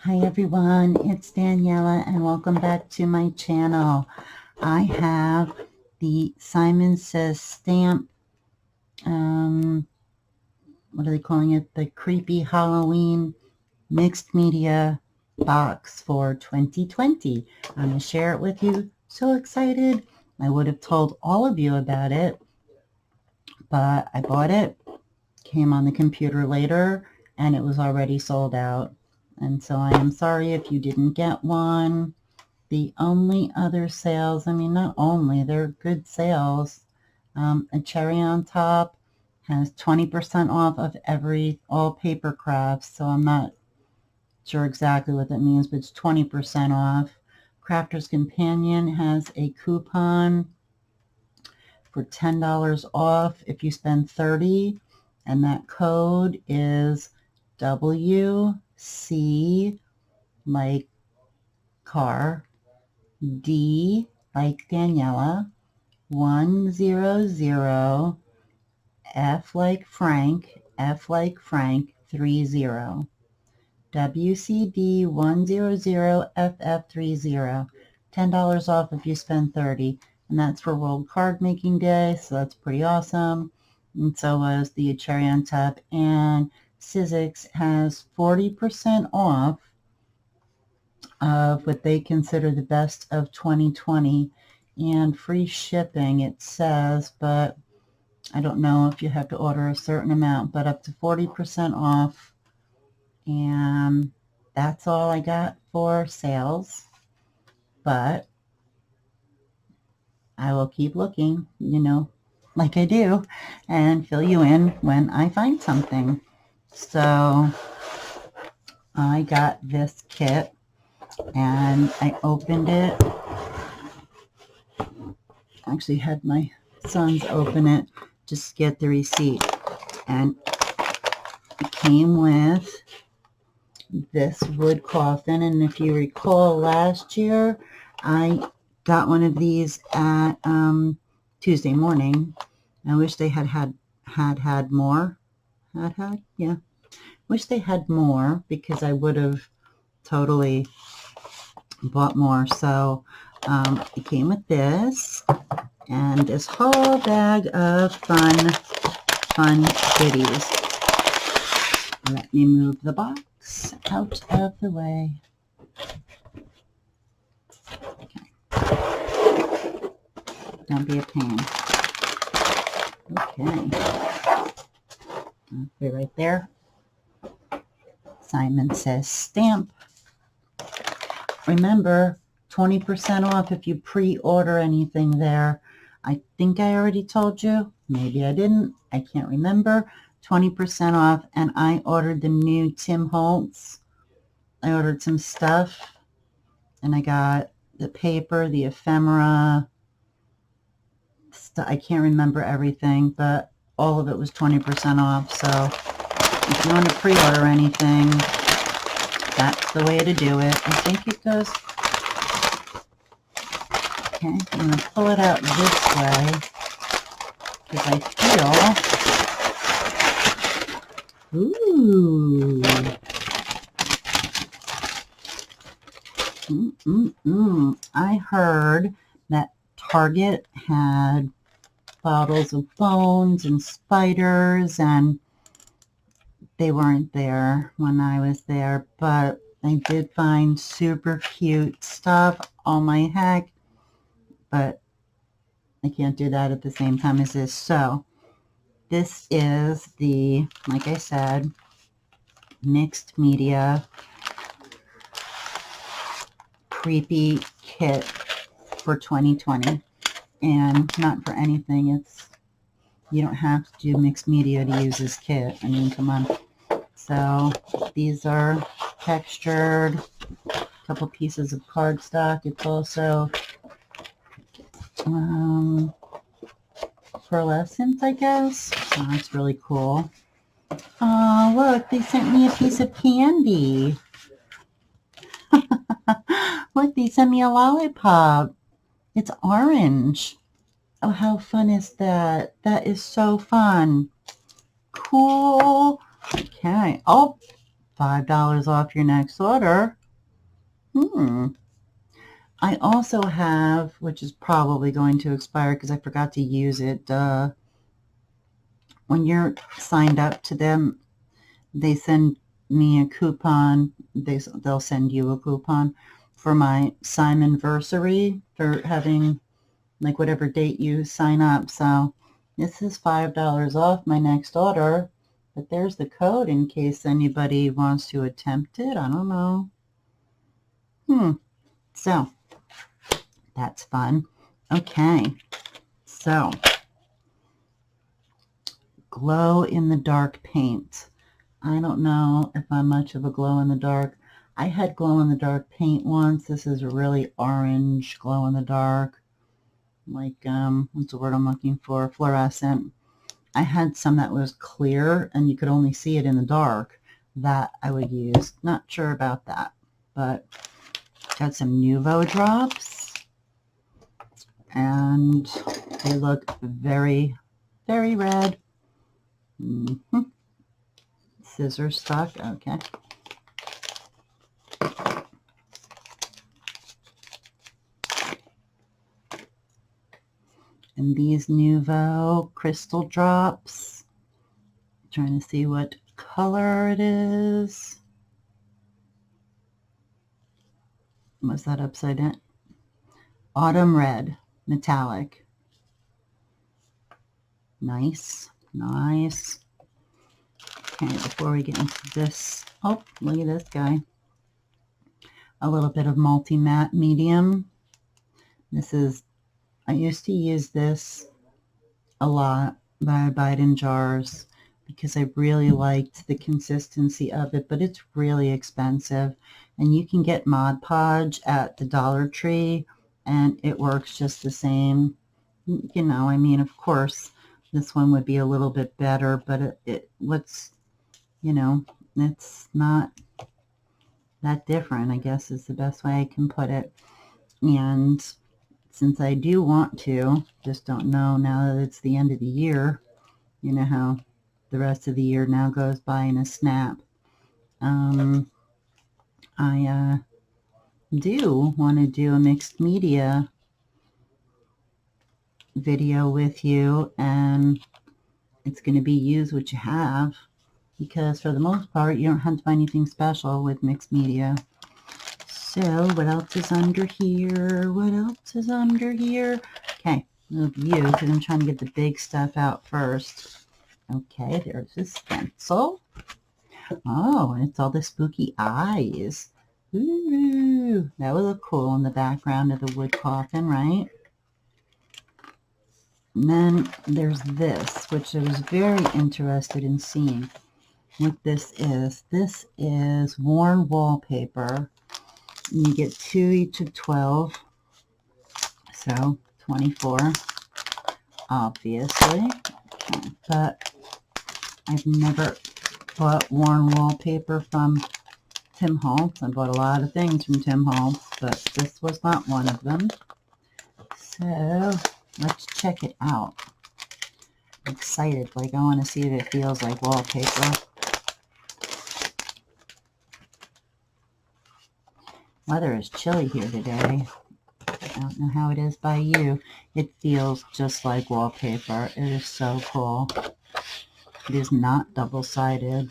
Hi everyone, it's Daniela and welcome back to my channel. I have the Simon Says stamp, what are they calling it? The Creepy Halloween Mixed Media box for 2020. I'm going to share it with you. So excited. I would have told all of you about it, but I bought it, came on the computer later, and it was already sold out. And so I am sorry if you didn't get one. The only other sales, I mean, not only, they're good sales. A cherry on top has 20% off of all paper crafts, so I'm not sure exactly what that means, but it's 20% off. Crafter's Companion has a coupon for $10 off if you spend $30, and that code is WC like car, D like Daniela, 100, F like Frank, 30. WCD 100FF30. $10 off if you spend $30. And that's for World Card Making Day, so that's pretty awesome. And so was the cherry on top. And Sizzix has 40% off of what they consider the best of 2020 and free shipping, it says, but I don't know if you have to order a certain amount, but up to 40% off. And that's all I got for sales, but I will keep looking, like I do, and fill you in when I find something. So I got this kit and I opened it. Actually had my sons open it just to get the receipt, and it came with this wood coffin. And if you recall, last year I got one of these at Tuesday morning. I wish they had more. Yeah. Wish they had more because I would have totally bought more. So it came with this and this whole bag of fun goodies. Let me move the box out of the way. Okay. Don't be a pain. Okay. Be right there. Simon Says stamp. Remember, 20% off if you pre-order anything there. I think I already told you. Maybe I didn't. I can't remember. 20% off, and I ordered the new Tim Holtz. I ordered some stuff, and I got the paper, the ephemera. I can't remember everything, but all of it was 20% off. So if you want to pre-order anything, that's the way to do it. I think it goes. Okay, I'm going to pull it out this way because I feel. Ooh. I heard that Target had bottles of bones and spiders, and they weren't there when I was there, but I did find super cute stuff. Oh my heck. But I can't do that at the same time as this. So this is the, like I said, mixed media creepy kit for 2020, and not for anything. It's, you don't have to do mixed media to use this kit. I mean, come on. So these are textured, a couple pieces of cardstock. It's also pearlescent, I guess. Oh, that's really cool. Oh, look, they sent me a piece of candy. Look, they sent me a lollipop. It's orange. Oh, how fun is that? That is so fun. Cool. Okay. Oh, $5 off your next order. I also have, which is probably going to expire because I forgot to use it. When you're signed up to them, they send me a coupon. They'll send you a coupon for my Simonversary for having like whatever date you sign up. So this is $5 off my next order. But there's the code in case anybody wants to attempt it. I don't know. So that's fun. Okay. So glow in the dark paint. I don't know if I'm much of a glow in the dark. I had glow in the dark paint once. This is a really orange glow in the dark. Like, what's the word I'm looking for? Fluorescent. I had some that was clear and you could only see it in the dark. That I would use. Not sure about that. But got some Nuvo drops. And they look very, very red. Scissor stuck. Okay. And these Nuvo crystal drops. Trying to see what color it is. Was that upside down? Autumn red, metallic. Nice, nice. Okay, before we get into this, oh, look at this guy. A little bit of multi-matte medium. This is, I used to use this a lot, but I buy it in jars because I really liked the consistency of it, but it's really expensive. And you can get Mod Podge at the Dollar Tree, and it works just the same. You know, I mean, of course, this one would be a little bit better, but you know, it's not that different, I guess is the best way I can put it. And since I do want to, just don't know now that it's the end of the year, you know how the rest of the year now goes by in a snap. I do want to do a mixed media video with you, and it's going to be use what you have, because for the most part you don't have to buy anything special with mixed media. So what else is under here? What else is under here? Okay, move you because I'm trying to get the big stuff out first. Okay, there's a stencil. Oh, and it's all the spooky eyes. Ooh, that would look cool in the background of the wood coffin, right? And then there's this, which I was very interested in seeing what this is. This is worn wallpaper. And you get 2 each of 12. So 24, obviously. Okay, but I've never bought worn wallpaper from Tim Holtz. I bought a lot of things from Tim Holtz, but this was not one of them. So let's check it out. I'm excited. Like, I want to see if it feels like wallpaper. Weather is chilly here today. I don't know how it is by you. It feels just like wallpaper. It is so cool. It is not double-sided.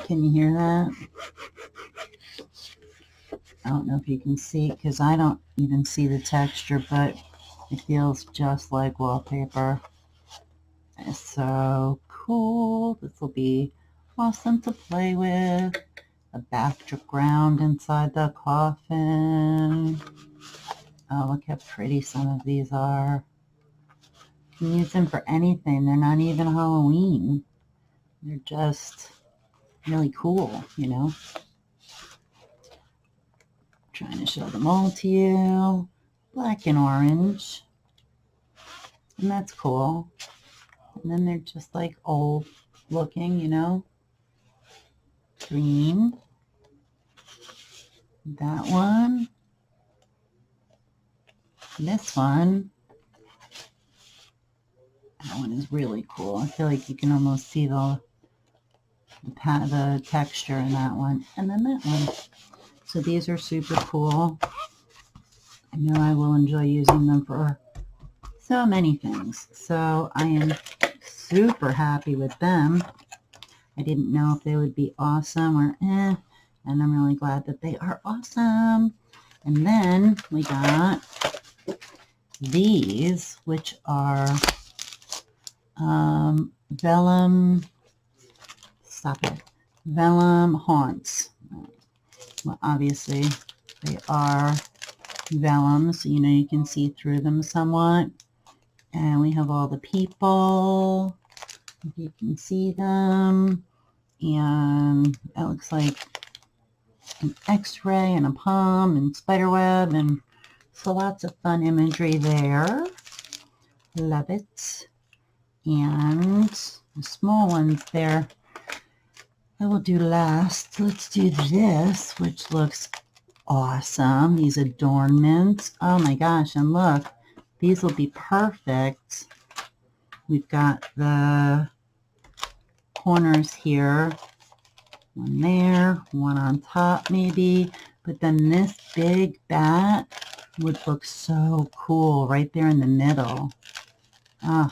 Can you hear that? I don't know if you can see it because I don't even see the texture, but it feels just like wallpaper. It's so cool. This will be awesome to play with. A background inside the coffin. Oh, look how pretty some of these are. You can use them for anything. They're not even Halloween. They're just really cool, you know. Trying to show them all to you. Black and orange. And that's cool. And then they're just like old looking, you know. Green. That one. This one. That one is really cool. I feel like you can almost see the texture in that one. And then that one. So these are super cool. I know I will enjoy using them for so many things. So I am super happy with them. I didn't know if they would be awesome or eh. And I'm really glad that they are awesome. And then we got these, which are vellum, stop it, vellum haunts. Well, obviously they are vellum, so you can see through them somewhat. And we have all the people, if you can see them, and it looks like an x-ray and a palm and spider web, and so lots of fun imagery there. Love it. And the small ones there I will do last. Let's do this, which looks awesome. These adornments. Oh my gosh, and look, these will be perfect. We've got the corners here. One there, one on top maybe. But then this big bat would look so cool right there in the middle. Oh,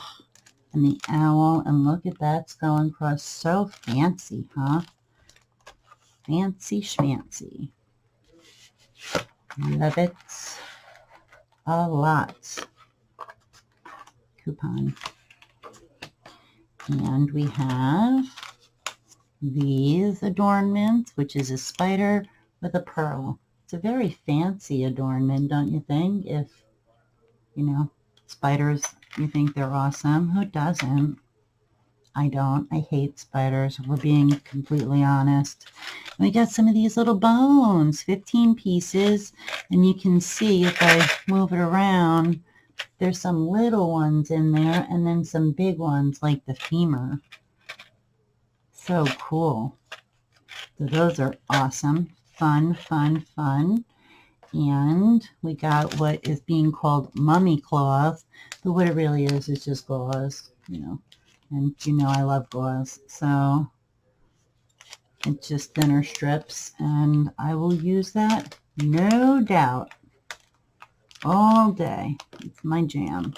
and the owl, and look at that's going across. So fancy, huh? Fancy schmancy. Love it a lot. Coupon. And we have these adornments, which is a spider with a pearl. It's a very fancy adornment, don't you think? If, spiders, you think they're awesome. Who doesn't? I don't. I hate spiders, if we're being completely honest. And we got some of these little bones, 15 pieces. And you can see if I move it around, there's some little ones in there and then some big ones like the femur. So cool. So those are awesome. Fun, fun, fun. And we got what is being called mummy cloth. But what it really is just gauze, And I love gauze. So it's just thinner strips. And I will use that, no doubt, all day. It's my jam.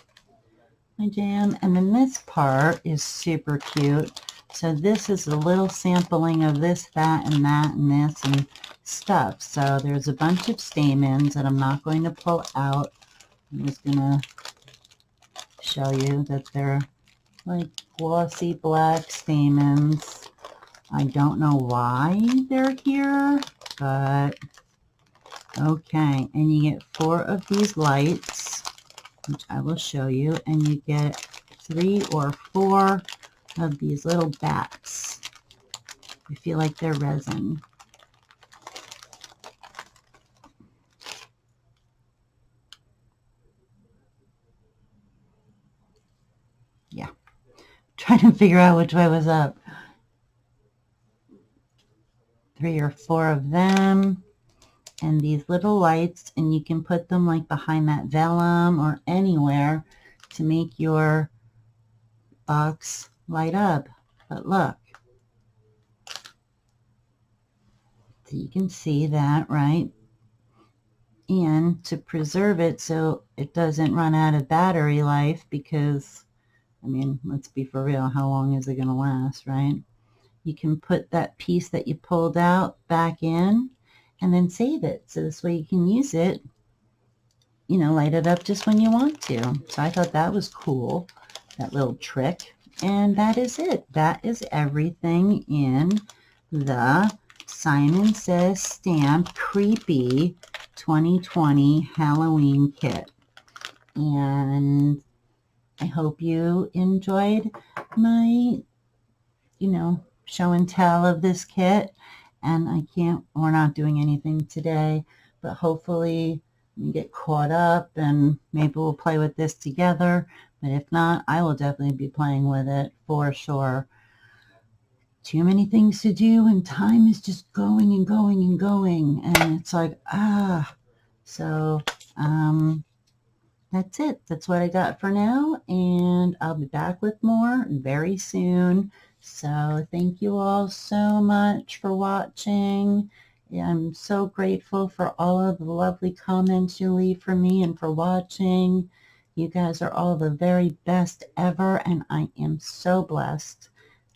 My jam. And then this part is super cute. So this is a little sampling of this, that, and that, and this, and stuff. So there's a bunch of stamens that I'm not going to pull out. I'm just going to show you that they're like glossy black stamens. I don't know why they're here, but okay. And you get 4 of these lights, which I will show you, and you get 3 or 4 of these little bats. I feel like they're resin. Yeah. Trying to figure out which way was up. 3 or 4 of them. And these little lights, and you can put them like behind that vellum or anywhere to make your box light up. But look. So you can see that, right? And to preserve it so it doesn't run out of battery life, because, let's be for real, how long is it going to last, right? You can put that piece that you pulled out back in and then save it. So this way you can use it, light it up just when you want to. So I thought that was cool, that little trick. And that is it. That is everything in the Simon Says Stamp Creepy 2020 Halloween kit. And I hope you enjoyed my, show and tell of this kit. And we're not doing anything today, but hopefully we get caught up and maybe we'll play with this together. But if not, I will definitely be playing with it for sure. Too many things to do and time is just going and going and going. And it's like, So, that's it. That's what I got for now, and I'll be back with more very soon. So thank you all so much for watching. I'm so grateful for all of the lovely comments you leave for me and for watching. You guys are all the very best ever, and I am so blessed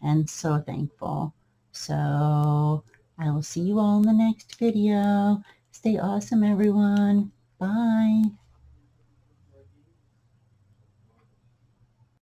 and so thankful. So I will see you all in the next video. Stay awesome, everyone. Bye.